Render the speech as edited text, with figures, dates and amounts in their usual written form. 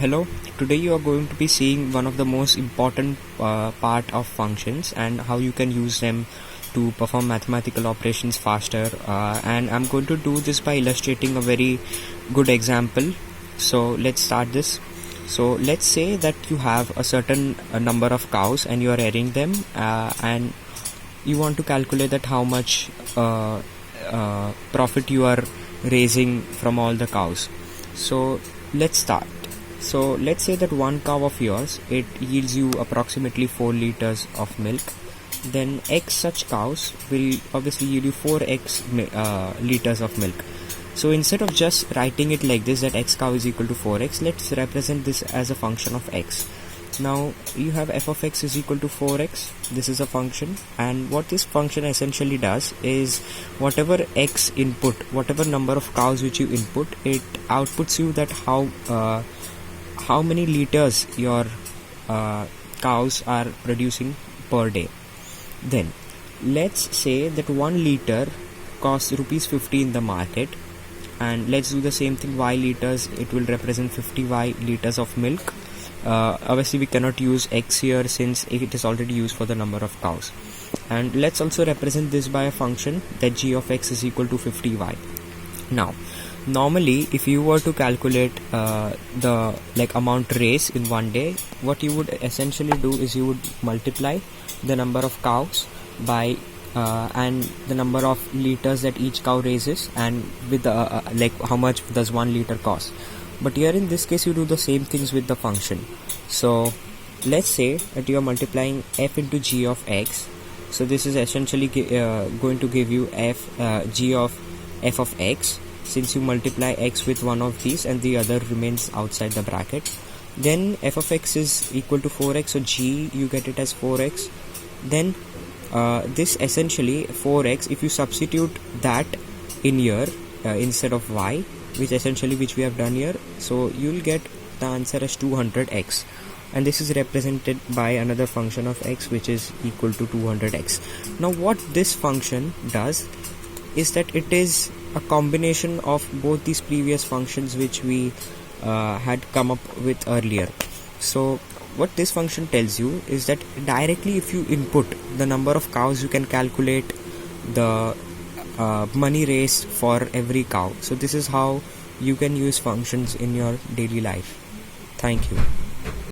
Hello, today you are going to be seeing one of the most important part of functions and how you can use them to perform mathematical operations faster, and I'm going to do this by illustrating a very good example. So let's start this. So let's say that you have a certain number of cows and you are rearing them, and you want to calculate that how much profit you are raising from all the cows. So let's start. So let's say that one cow of yours, it yields you approximately 4 liters of milk. Then X such cows will obviously yield you 4x liters of milk. So instead of just writing it like this, that X cow is equal to 4x, let's represent this as a function of X. Now you have f of x is equal to 4x. This is a function, and what this function essentially does is whatever x input, whatever number of cows which you input, it outputs you that how many liters your cows are producing per day. Then let's say that 1 liter costs rupees 50 in the market, and let's do the same thing, y liters, it will represent 50 y liters of milk. Obviously we cannot use x here since it is already used for the number of cows. And let's also represent this by a function that g of x is equal to 50y. Now normally if you were to calculate the amount raised in one day, what you would essentially do is you would multiply the number of cows by and the number of liters that each cow raises, and with the how much does 1 liter cost. But here in this case you do the same things with the function. So let's say that you are multiplying f into g of x. So this is essentially going to give you g of f of x, since you multiply x with one of these and the other remains outside the bracket. Then f of x is equal to 4x, so g you get it as 4x. Then this essentially 4x, if you substitute that in here instead of y, which we have done here, so you'll get the answer as 200x, and this is represented by another function of x which is equal to 200x. Now what this function does is that it is a combination of both these previous functions which we had come up with earlier. So what this function tells you is that directly if you input the number of cows, you can calculate the money raised for every cow. So this is how you can use functions in your daily life. Thank you.